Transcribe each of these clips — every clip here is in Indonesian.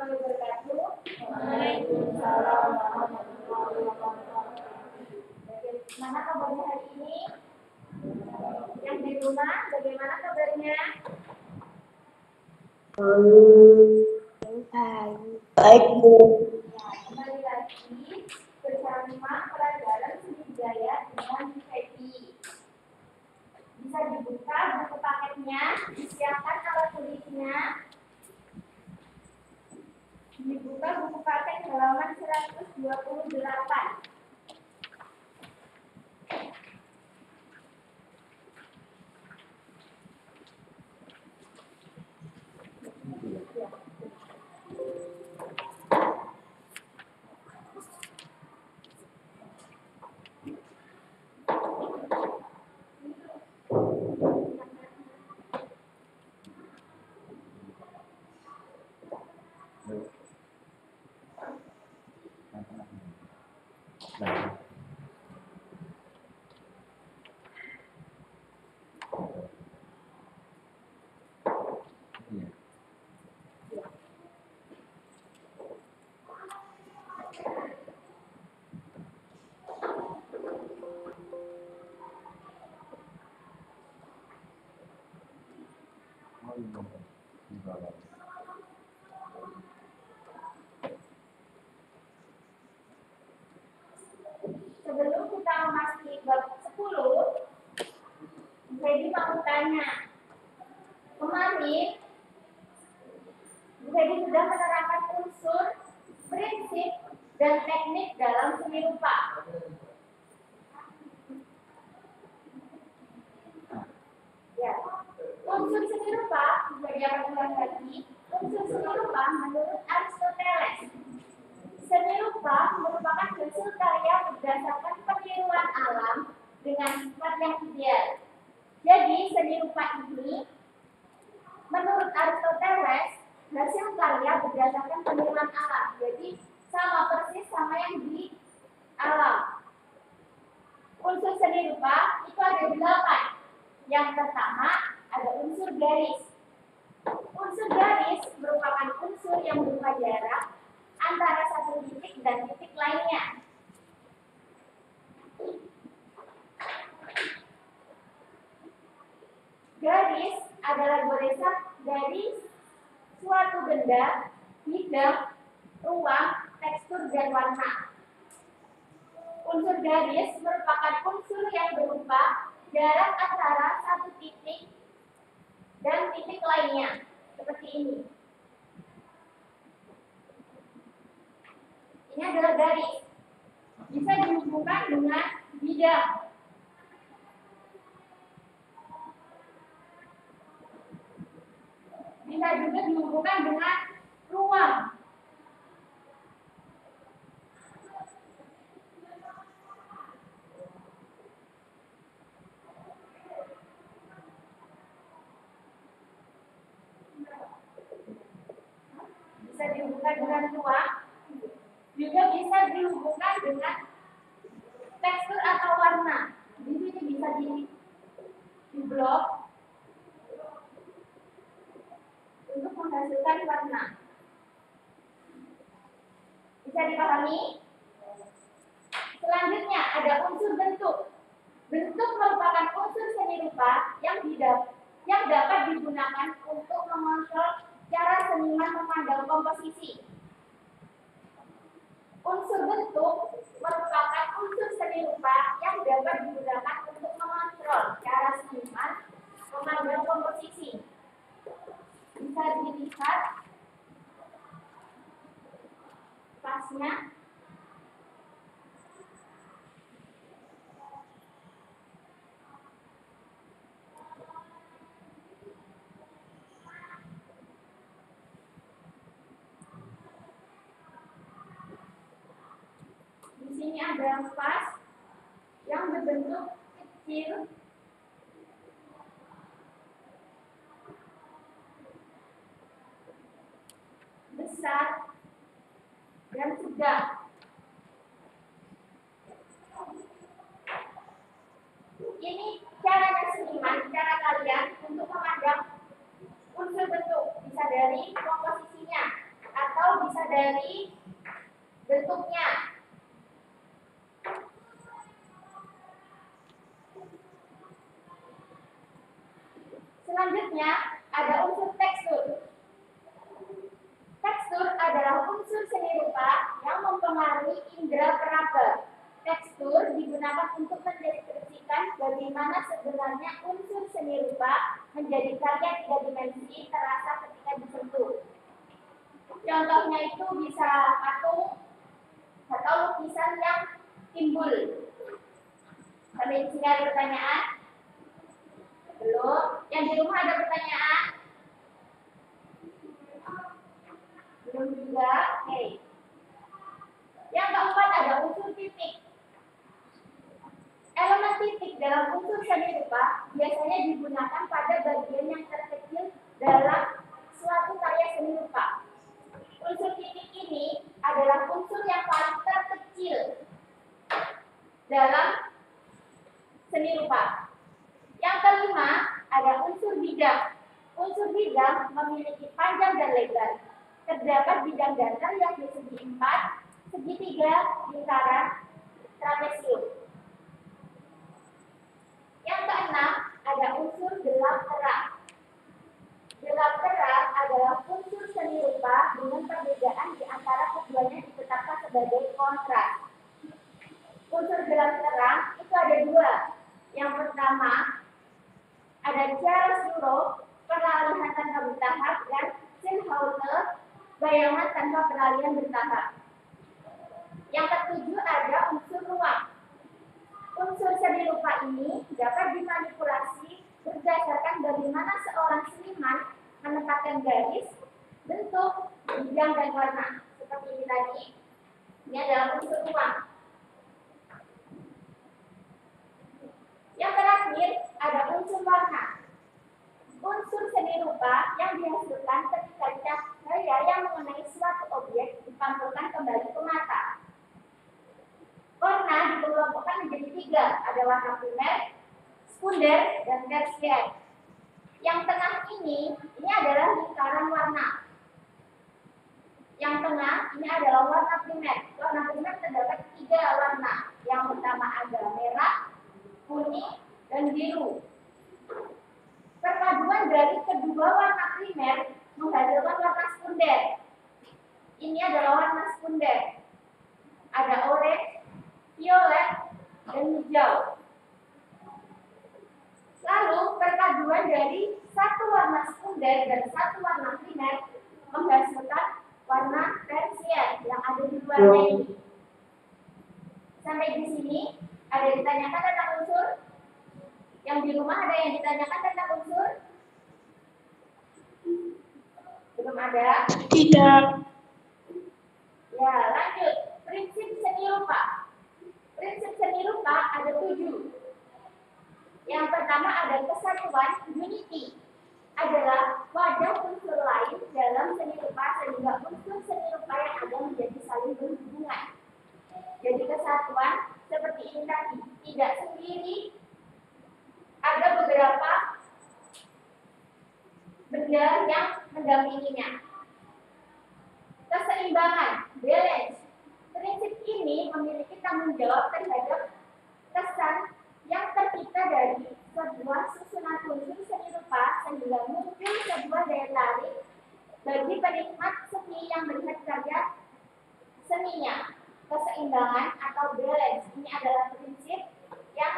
warahmatullahi wabarakatuh. Waalaikumsalam warahmatullahi wabarakatuh. Bagaimana kabarnya hari ini? Yang di rumah, bagaimana kabarnya? Baik, Bu. Kembali lagi bersama pelajaran seni budaya dengan Happy. Bisa dibuka buku paketnya, disiapkan alat tulisnya. Dibuka buku paket halaman 128. Sebelum kita memasuki bab 10, jadi mau tanya, kemarin jadi sudah menerangkan unsur, prinsip, dan teknik dalam seni rupa. Ya, unsur seni rupa juga diakan ulang lagi. Unsur seni rupa menurut Aristoteles, seni rupa merupakan hasil karya berdasarkan peniruan alam dengan sifat yang ideal. Jadi seni rupa ini menurut Aristoteles hasil karya berdasarkan peniruan alam. Jadi sama persis sama yang di alam. Unsur seni rupa itu ada 8. Yang pertama ada unsur garis. Unsur garis merupakan unsur yang berupa jarak antara satu titik dan titik lainnya. Garis adalah goresan dari suatu benda, bidang, ruang, tekstur, dan warna. Unsur garis merupakan unsur yang berupa jarak antara satu titik dan titik lainnya, seperti ini. Ini adalah garis. Bisa dihubungkan dengan bidang. Bisa juga dihubungkan dengan ruang. Bisa dihubungkan dengan ruang. Juga bisa dihubungkan dengan tekstur atau warna. Di sini bisa di blok untuk menghasilkan warna. Bisa dipahami? Selanjutnya ada unsur bentuk. Bentuk merupakan unsur seni rupa yang dapat digunakan untuk mengontrol cara seniman memandang komposisi. Unsur bentuk merupakan unsur seni rupa yang dapat digunakan untuk mengontrol cara seniman memandang komposisi. Bisa dilihat pasnya. Di sini ada vas yang berbentuk kecil, besar, dan sedang. Ini caranya seniman, cara kalian untuk memandang unsur bentuk. Bisa dari komposisinya atau dari bentuknya. Selanjutnya ada unsur tekstur. Tekstur adalah unsur seni rupa yang mempengaruhi indera peraba. Tekstur digunakan untuk mendeskripsikan bagaimana sebenarnya unsur seni rupa menjadi karya 3 dimensi terasa ketika disentuh. Contohnya itu bisa patung atau lukisan yang timbul. Sampai di sini ada pertanyaan? Belum? Yang di rumah ada pertanyaan? Belum juga? Oke. Yang keempat ada unsur titik. Elemen titik dalam unsur seni rupa biasanya digunakan pada bagian yang terkecil dalam suatu karya seni rupa. Unsur titik ini adalah unsur yang paling terkecil dalam seni rupa. Yang kelima ada unsur bidang. Unsur bidang memiliki panjang dan lebar. Terdapat bidang datar yang bersegi 4, segitiga, lingkaran, trapesium. Yang keenam ada unsur gelap terang. Gelap terang adalah unsur seni rupa dengan perbedaan di antara keduanya ditetapkan sebagai kontras. Unsur gelap terang itu ada 2. Yang pertama ada chiaroscuro, peralihan tanpa bertahap, dan Sennheiser, bayangan tanpa peralihan bertahap. Yang ketujuh ada unsur ruang. Unsur seni rupa ini dapat dimanipulasi berdasarkan bagaimana seorang seniman menempatkan garis, bentuk, bidang, dan warna. Seperti ini tadi. Ini adalah unsur ruang. Yang terakhir ada unsur warna. Unsur seni rupa yang dihasilkan ketika cahaya yang mengenai suatu objek dipantulkan kembali ke mata. Warna dikelompokkan menjadi 3, ada warna primer, sekunder, dan tersier. Yang tengah ini adalah lingkaran warna. Yang tengah ini adalah warna primer. Warna primer terdapat 3 warna. Yang pertama ada merah, kuning, dan biru. Perpaduan dari kedua warna primer menghasilkan warna sekunder. Ini adalah warna sekunder. Ada orange, violet, dan hijau. Lalu perpaduan dari satu warna sekunder dan satu warna primer menghasilkan warna tersier yang ada di luarnya ini. Sampai di sini ada yang ditanyakan tentang unsur? Yang di rumah ada yang ditanyakan tentang unsur? Belum ada? Tidak. Ya, lanjut. Prinsip seni rupa. Prinsip seni rupa ada 7. Yang pertama ada kesatuan, unity. Adalah wadah unsur lain dalam seni rupa sehingga unsur seni rupa yang ada menjadi saling berhubungan. Jadi kesatuan seperti ini tadi, tidak sendiri. Ada beberapa benda yang mendampinginya. Keseimbangan, balance. Prinsip ini memiliki tanggung jawab terhadap kesan yang tercipta dari sebuah susunan unsur seni rupa sehingga muncul sebuah daya tarik bagi penikmat seni yang melihat karya seninya. Keseimbangan atau balance ini adalah prinsip yang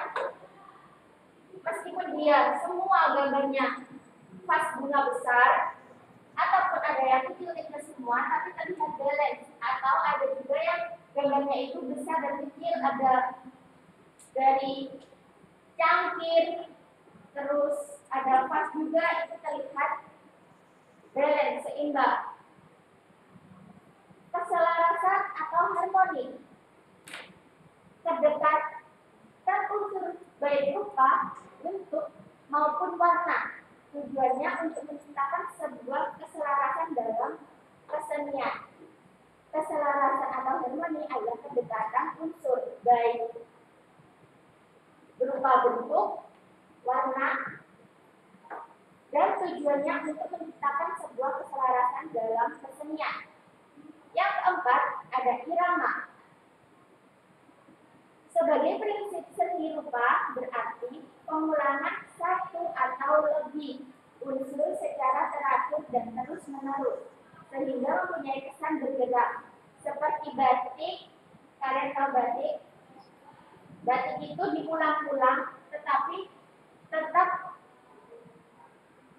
meskipun dia semua gambarnya pas bunga besar ataupun ada yang kecil-kecil semua, tapi terlihat balance. Atau ada juga yang gambarnya itu besar dan kecil, ada dari cangkir, terus ada pas juga, itu terlihat balance, seimbang. Keselarasan atau harmoni, kedekatan unsur baik rupa, bentuk maupun warna. Tujuannya untuk menciptakan sebuah keselarasan dalam kesenian. Keselarasan atau harmoni adalah kedekatan unsur baik berupa bentuk, warna, dan tujuannya untuk menciptakan sebuah keselarasan dalam kesenian. Yang ada irama. Sebagai prinsip seni rupa berarti pengulangan satu atau lebih unsur secara teratur dan terus-menerus sehingga mempunyai kesan bergerak. Seperti batik, kalian tahu batik? Batik itu diulang-ulang tetapi tetap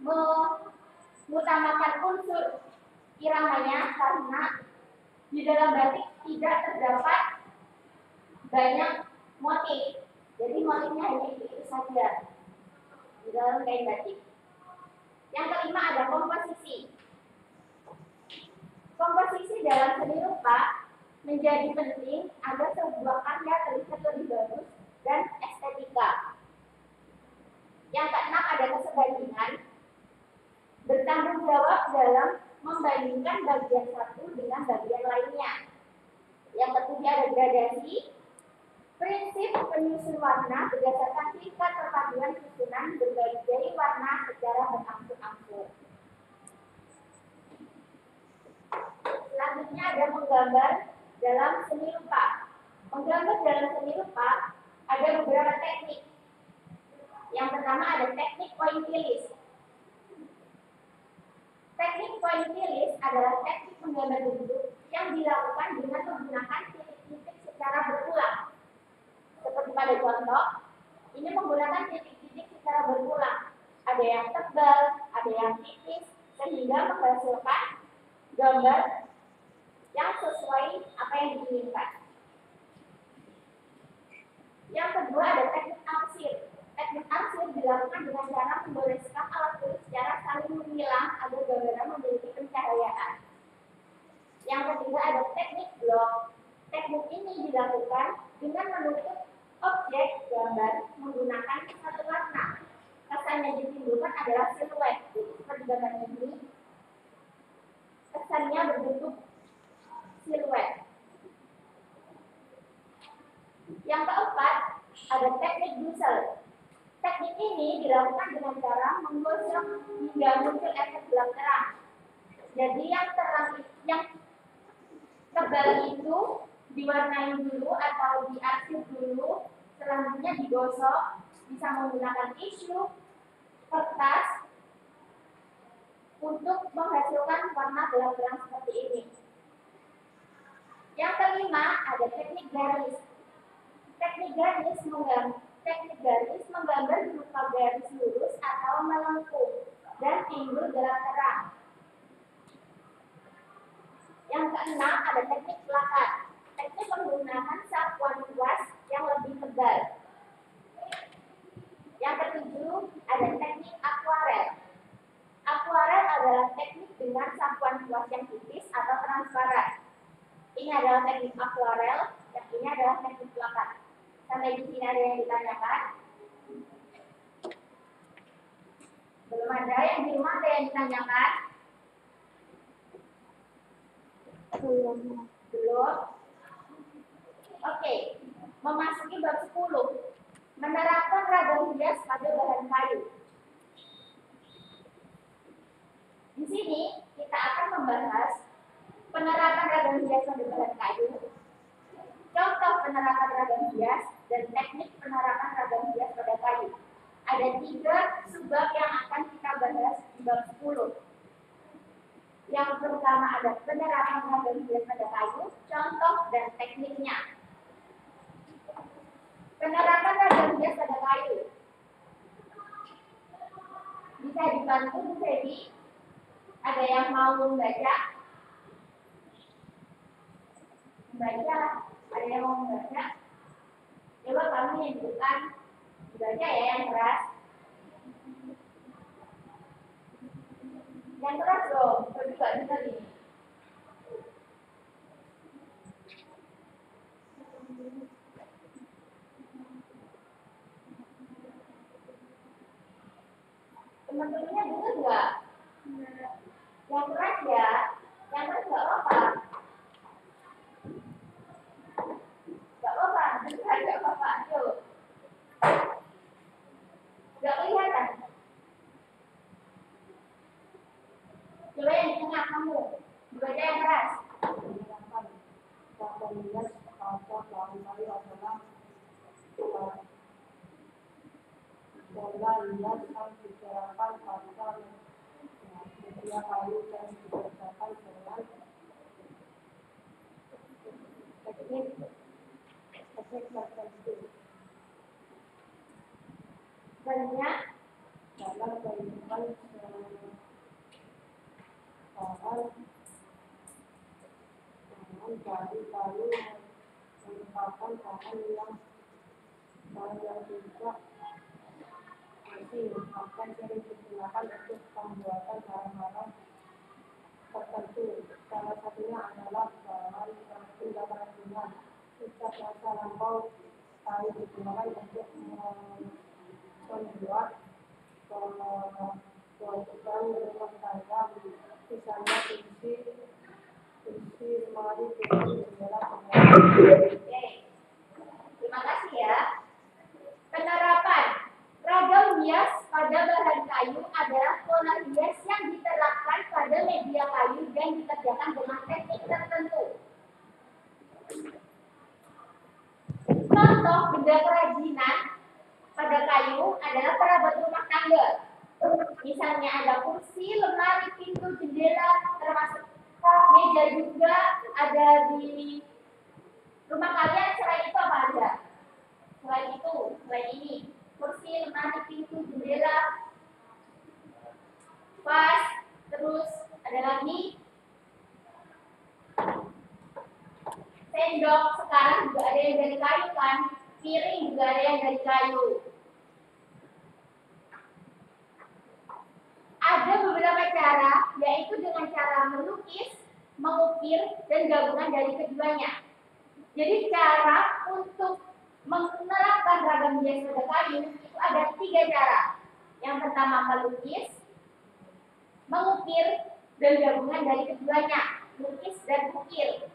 mengutamakan unsur iramanya karena di dalam batik tidak terdapat banyak motif. Jadi motifnya hanya itu saja di dalam kain batik. Yang kelima ada komposisi. Komposisi dalam seni rupa menjadi penting agar sebuah karya terlihat lebih bagus dan estetika. Yang keenam ada kesebandingan. Bertanggung jawab dalam membandingkan bagian satu dengan bagian lainnya. Yang ketujuh ada gradasi. Prinsip penyusun warna berdasarkan tingkat perpaduan susunan berbagai warna secara berangsur-angsur. Selanjutnya ada menggambar dalam seni rupa. Menggambar dalam seni rupa ada beberapa teknik. Yang pertama ada teknik pointillis. Teknik pointillis adalah teknik menggambar bentuk yang dilakukan dengan menggunakan titik-titik secara berulang. Seperti pada contoh, ini menggunakan titik-titik secara berulang. Ada yang tebal, ada yang tipis, sehingga menghasilkan gambar yang sesuai apa yang diinginkan. Yang kedua ada teknik arsir. Teknik arsir dilakukan dengan cara membereskan alat tulis secara saling menyilang agar gambaran memiliki pencahayaan. Yang ketiga ada teknik blok. Teknik ini dilakukan dengan menutup objek gambar menggunakan satu warna. Kesan yang ditimbulkan adalah siluet. Jadi seperti gambar ini, kesannya berbentuk siluet. Yang keempat ada teknik Dussel. Teknik ini dilakukan dengan cara menggosok hingga muncul efek gelap terang. Jadi yang terang, yang tebal itu diwarnai dulu atau diarsir dulu, selanjutnya digosok, bisa menggunakan tisu, kertas untuk menghasilkan warna gelap terang seperti ini. Yang kelima ada teknik garis. Teknik garis menggambar berupa garis lurus atau melengkung dan timbul gelap terang. Yang keenam ada teknik plakat. Teknik menggunakan sapuan kuas yang lebih tebal. Yang ketujuh ada teknik akuarel. Akuarel adalah teknik dengan sapuan kuas yang tipis atau transparan. Ini adalah teknik akuarel, yang ini adalah teknik plakat. Sampai di sini ada yang ditanyakan? Belum ada. Yang di rumah ada yang ditanyakan? Belum. Oke. Memasuki bab 10. Menerapkan ragam hias pada bahan kayu. Di sini kita akan membahas penerapan ragam hias pada bahan kayu, contoh penerapan ragam hias, dan teknik penerapan ragam hias pada kayu. Ada 3 subbab yang akan kita bahas di bab 10. Yang pertama ada penerapan ragam hias pada kayu, contoh dan tekniknya. Penerapan ragam hias pada kayu bisa dibantu Bu Feby. Ada yang mau membaca? Ada yang mau membaca? Coba kami tunjukkan, baca ya yang keras. Yang keras dong, Feby gak bisa nih. Teman-temannya dengar nggak? Yang keras ya, yang keras nggak apa-apa. Nggak apa-apa, dengar nggak apa-apa. Yuk, nggak kelihatan. Coba yang di tengah kamu, baca yang keras. media kayu dan dikerjakan dengan teknik tertentu. Banyak Dalam kehidupan sehari-hari, dari kayu merupakan bahan yang tidak asing, bahkan sering digunakan untuk pembuatan barang-barang tertentu. Salah satunya adalah bahan seperti kerajinan. Sejak masa lampau, kayu digunakan untuk membuat kewajiban rumah tangga, misalnya kursi, lemari, pintu, jendela, Oke, terima kasih ya. Penerapan ragam hias pada bahan kayu adalah pola hias yang diterapkan pada media kayu dan dikerjakan dengan teknik tertentu. Contoh benda kerajinan pada kayu adalah perabot rumah tangga. Misalnya ada kursi, lemari, pintu, jendela, termasuk meja juga ada di rumah kalian. Selain itu apa aja? Selain ini, kursi, lemari, pintu, jendela, vas, terus ada lagi sendok. Sekarang juga ada yang dari kayu kan, piring juga ada yang dari kayu. Ada beberapa cara, yaitu dengan cara melukis, mengukir, dan gabungan dari keduanya. Jadi cara untuk menerapkan ragam hias pada kayu itu ada 3 cara. Yang pertama melukis, mengukir, dan gabungan dari keduanya, lukis dan ukir.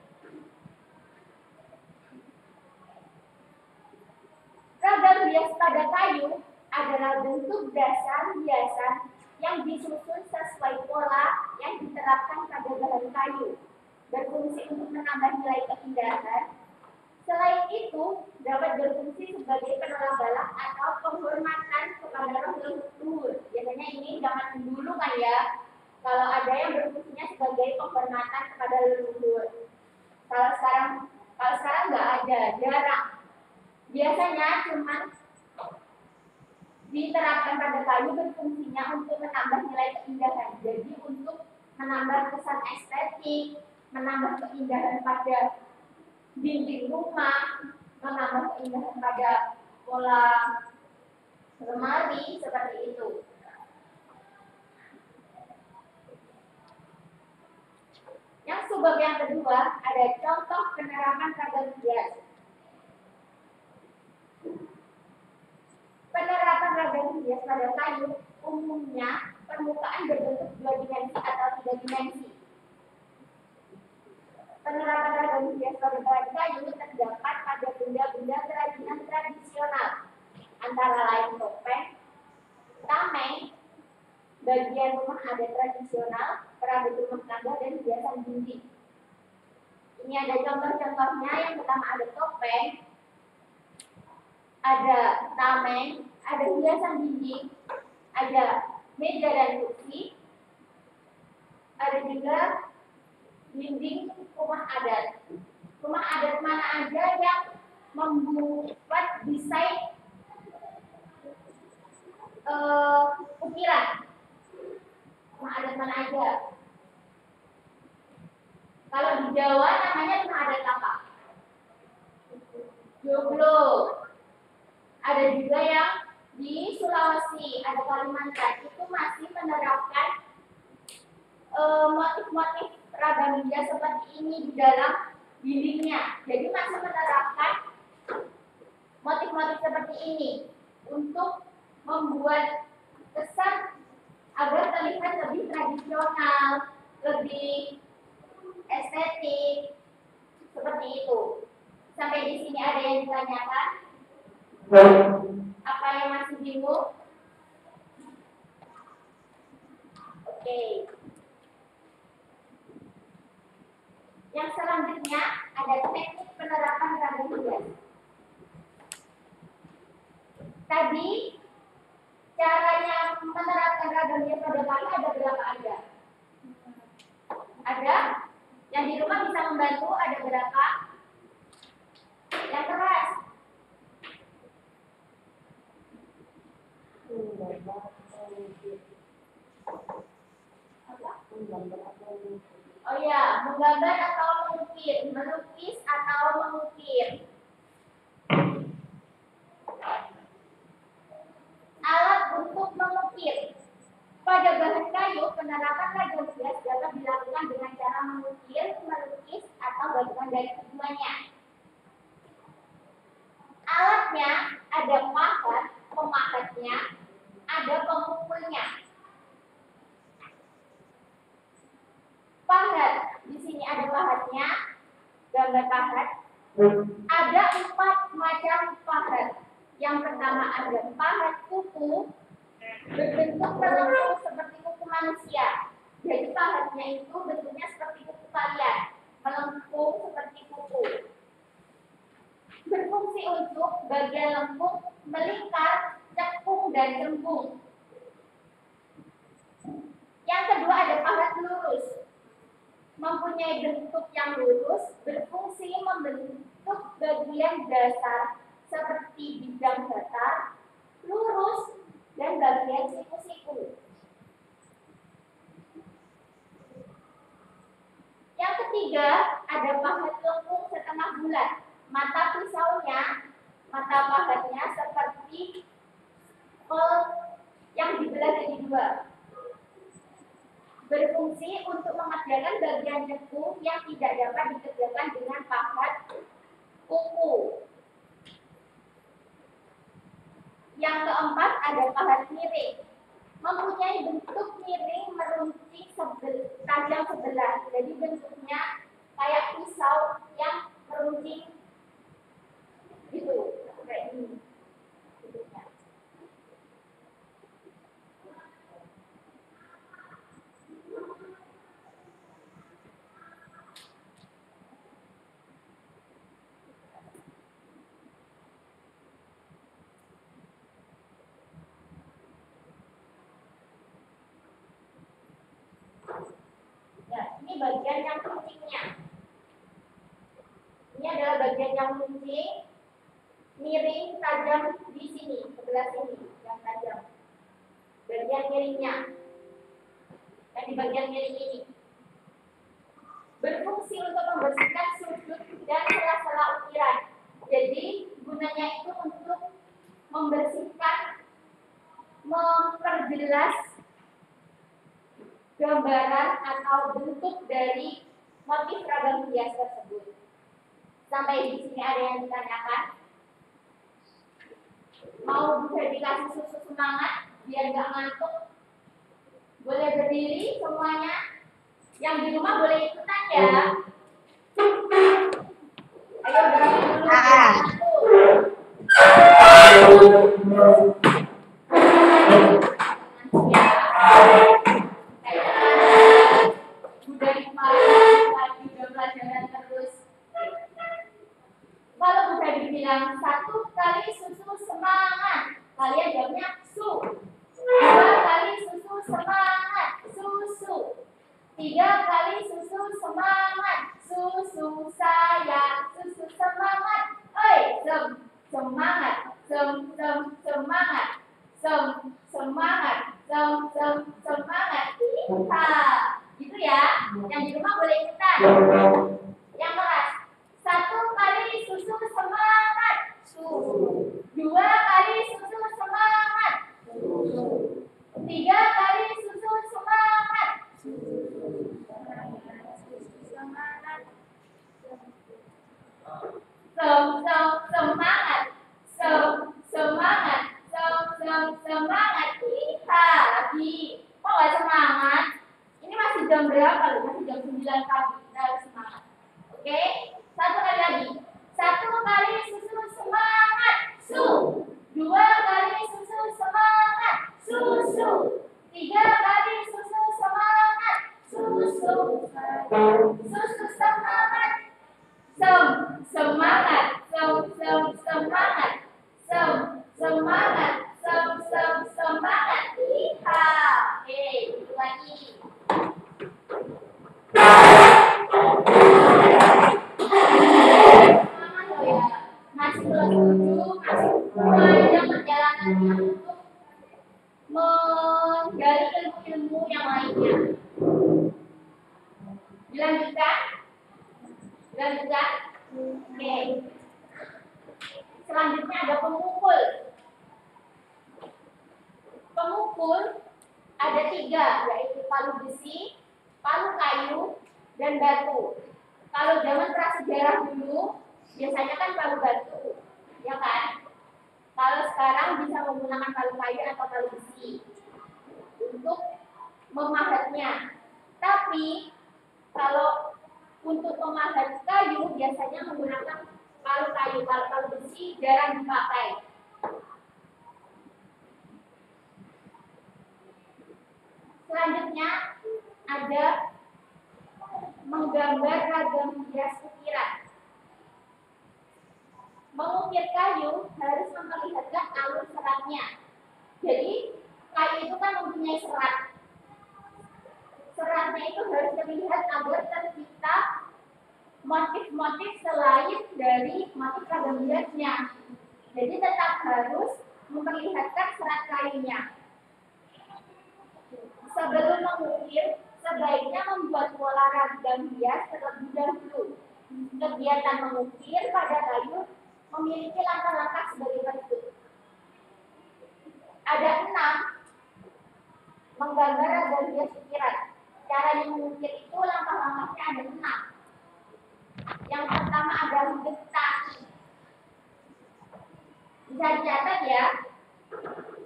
Ragam hias pada kayu adalah bentuk dasar hiasan yang disusun sesuai pola yang diterapkan pada bahan kayu, berfungsi untuk menambah nilai keindahan. Selain itu, dapat berfungsi sebagai penolak balak atau penghormatan kepada roh leluhur. Biasanya ini zaman dulu kan ya, kalau ada yang berfungsinya sebagai penghormatan kepada leluhur. Kalau sekarang nggak ada, jarang. Biasanya cuman diterapkan pada kayu berfungsinya untuk menambah nilai keindahan. Jadi untuk menambah kesan estetik, menambah keindahan pada dinding rumah, menambah keindahan pada pola lemari, seperti itu. Yang subbab yang kedua ada contoh penerapan ragam hias. Penerapan ragam hias pada kayu umumnya permukaan berbentuk 2 dimensi atau 3 dimensi. Penerapan ragam hias pada bahan kayu terdapat pada benda-benda kerajinan tradisional, antara lain topeng, tameng, bagian rumah adat tradisional, perabot rumah tangga, dan hiasan dinding. Ini ada contoh-contohnya. Yang pertama ada topeng, ada tameng, ada hiasan dinding, ada meja dan kursi, ada juga dinding rumah adat. Rumah adat mana aja yang membuat desain ukiran? Rumah adat mana aja? Kalau di Jawa namanya rumah adat apa? Joglo. Ada juga yang di Sulawesi, ada Kalimantan, itu masih menerapkan motif-motif ragam hias seperti ini di dalam dindingnya. Jadi masih menerapkan motif-motif seperti ini untuk membuat kesan agar terlihat lebih tradisional, lebih estetik, seperti itu. Sampai di sini ada yang ditanyakan? Apa yang masih bingung? Oke. Yang selanjutnya ada teknik penerapan ragam hias. Tadi caranya menerapkan ragam hias pada kayu ada berapa aja? Ada? Yang di rumah bisa membantu ada berapa? Yang keras. Oh ya, menggambar atau mengukir, melukis atau mengukir. Alat untuk mengukir. Pada bahan kayu, penerapan logam hias dapat dilakukan dengan cara mengukir, melukis, atau gabungan dari keduanya. Alatnya ada pahat, pemahatnya, ada pemukulnya. Pahat, di sini ada pahatnya, gambar pahat. Ada 4 macam pahat. Yang pertama ada pahat kuku, berbentuk melengkung seperti kuku manusia. Jadi pahatnya itu bentuknya seperti kuku kalian, melengkung seperti kuku. Berfungsi untuk bagian lengkung, melingkar, cekung, dan cembung. Yang kedua ada pahat lurus. Mempunyai bentuk yang lurus, berfungsi membentuk bagian dasar seperti bidang datar, lurus, dan bagian siku-siku. Yang ketiga ada pahat lengkung setengah bulat. Mata pisaunya, mata pahatnya seperti kol yang dibelah jadi 2. Berfungsi untuk mengerjakan bagian cekung yang tidak dapat dikerjakan dengan pahat kuku. Yang keempat ada pahat miring. Mempunyai bentuk miring meruncing tajam sebelah. Jadi bentuknya kayak pisau yang meruncing gitu, kayak ini bentuknya. Ya, ini bagian yang runcingnya. Ini adalah bagian yang runcing, miring, tajam di sini, sebelah sini, yang tajam. Bagian miringnya, yang di bagian miring ini. Berfungsi untuk membersihkan sudut dan sela-sela ukiran. Jadi, gunanya itu untuk membersihkan, memperjelas gambaran atau bentuk dari motif ragam hias tersebut. Sampai di sini ada yang ditanyakan? Mau bisa dikasih susu semangat biar nggak ngantuk? Boleh berdiri semuanya. Yang di rumah boleh ikutan ya. Ayo berdiri dulu. Dari kemarin lagi udah pelajaran terus. Kalau udah dibilang 1 kali susu semangat, kalian jawabnya su. 2 kali susu semangat, susu. 3 kali susu semangat, susu saya, susu semangat. Oi, semangat, semangat, semangat, semangat. Kita, gitu ya. Yang di rumah boleh ikutan. Yang keras. 1 kali susu semangat, susu. 2 kali susu semangat, susu. 3 kali susu semangat, susu. Semangat. Semangat. Semangat. Semangat. Kita lagi. Kok nggak semangat? Ini masih jam berapa loh? Masih jam 9 pagi. Kita harus semangat. Oke? 1 kali lagi. 1 kali susu semangat, su. 2 kali susu semangat, susu. 3 kali susu semangat, susu. Susu semangat. Semangat. Semangat. Semangat. Semangat. Kita. Oke, itu lagi. Gak juga? Oke. Selanjutnya ada pemukul. Pemukul ada 3, yaitu palu besi, palu kayu, dan batu. Kalau zaman prasejarah dulu, biasanya kan palu batu, ya kan? Kalau sekarang bisa menggunakan palu kayu atau palu besi untuk memahatnya. Tapi kalau untuk memahat kayu biasanya menggunakan palu kayu. Kalau palu besi jarang dipakai. Selanjutnya ada menggambar ragam hias ukiran. Mengukir kayu harus memperlihatkan alur seratnya. Jadi kayu itu kan mempunyai serat. Seratnya itu harus terlihat agar tercipta motif-motif selain dari motif ragam hiasnya. Jadi tetap harus memperlihatkan serat kayunya. Sebelum mengukir, sebaiknya membuat pola ragam hias terlebih dahulu. Kegiatan mengukir pada kayu memiliki langkah-langkah sebagai berikut. Ada 6 menggambar ragam hias ukiran. Cara mengukir itu langkah-langkahnya ada 6. Yang pertama ada getaki. Bisa dicatat ya.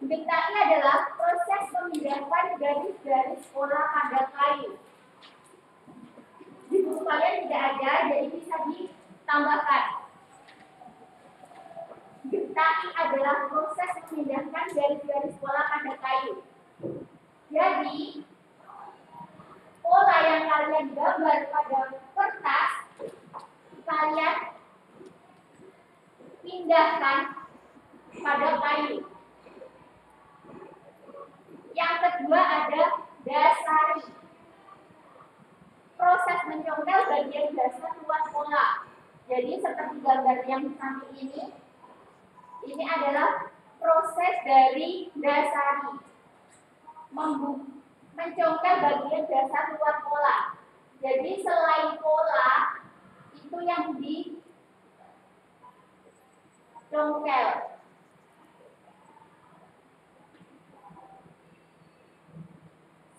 Getaki adalah proses memindahkan garis-garis pola pada kayu. Di buku kalian tidak ada, jadi bisa ditambahkan. Getaki adalah proses memindahkan garis-garis pola pada kayu. Jadi, pola yang kalian gambar pada kertas, kalian pindahkan pada kayu. Yang kedua ada dasari. Proses mencongkel bagian dasar luar pola. Jadi seperti gambar yang di samping ini adalah proses dari dasari. Mencongkel bagian dasar luar pola. Jadi selain pola itu yang dicongkel.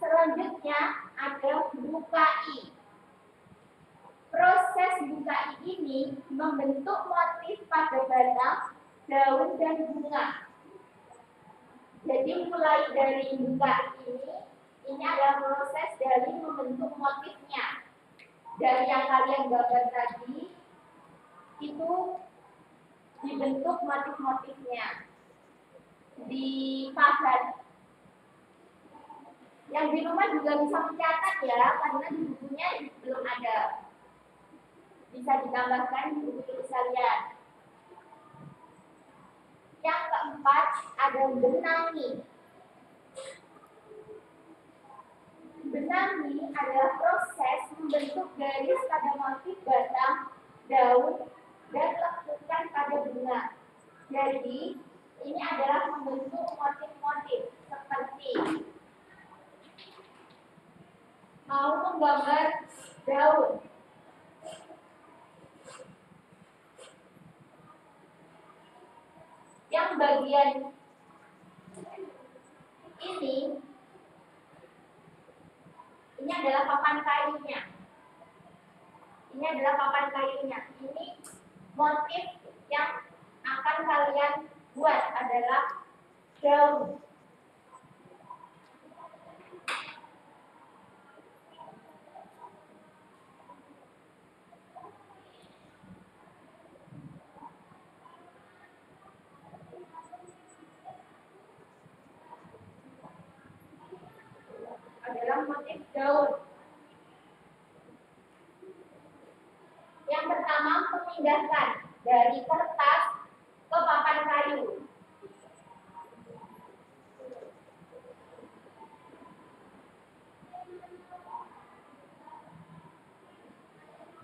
Selanjutnya ada bukai. Proses bukai ini membentuk motif pada batang, daun, dan bunga. Jadi mulai dari bukai ini adalah proses dari membentuk motifnya. Dari yang kalian gambar tadi, itu dibentuk motif-motifnya. Dipahat. Yang di rumah juga bisa mencatat ya, karena di bukunya belum ada. Bisa ditambahkan di buku tulis kalian. Yang keempat ada benangi. Benangi adalah proses membentuk garis pada motif batang, daun, dan lekukan pada bunga. Jadi ini adalah membentuk motif-motif seperti mau menggambar daun. Yang bagian ini adalah papan kayunya. Ini adalah papan kayunya. Ini motif yang akan kalian buat adalah daun. Adalah motif daun. Yang pertama, memindahkan dari kertas ke papan kayu.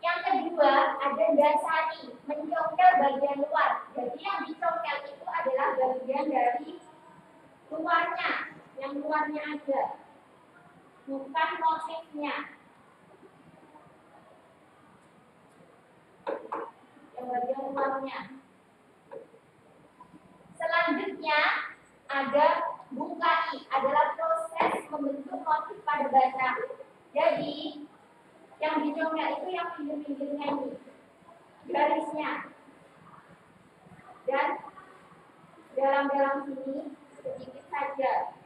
Yang kedua, ada dasari, mencongkel bagian luar. Jadi yang dicongkel itu adalah bagian dari luarnya, yang luarnya aja, bukan motifnya. daunnya. Selanjutnya ada bukai, adalah proses membentuk motif pada batang. Jadi yang dicongkel itu yang pinggir-pinggirnya ini, garisnya, dan dalam-dalam sini sedikit saja.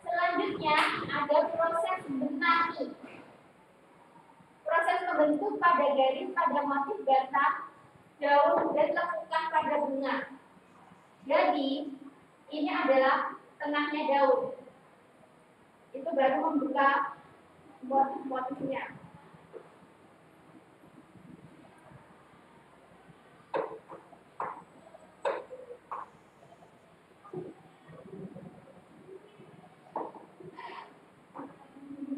Selanjutnya ada proses bentangi. Proses membentuk pada garis pada motif batang, daun, dan lekukan pada bunga. Jadi ini adalah tengahnya daun. Itu baru membuka motif-motifnya.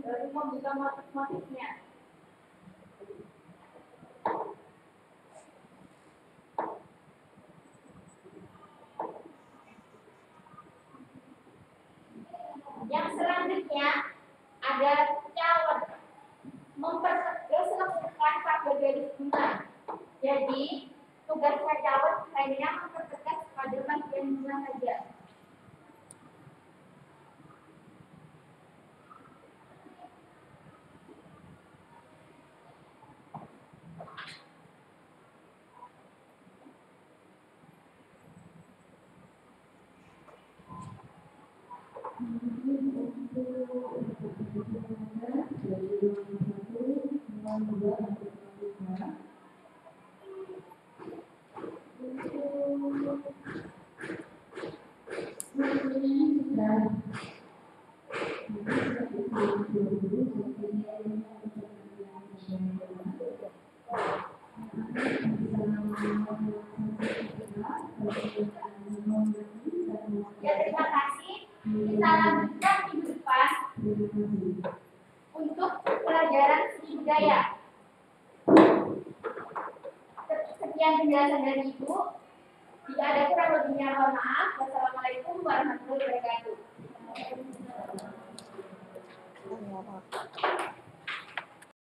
Baru membuka motif-motifnya. Yang selanjutnya ada cawet, mempertegas lekukan pada garis bunga. Jadi tugasnya cawet hanya mempertegas pada bagian bunga saja. Ya, terima kasih. Kita lanjutkan minggu depan untuk pelajaran seni budaya. Sekian penjelasan dari Ibu. Jika ada kurang lebihnya, mohon maaf. Wassalamualaikum warahmatullahi wabarakatuh.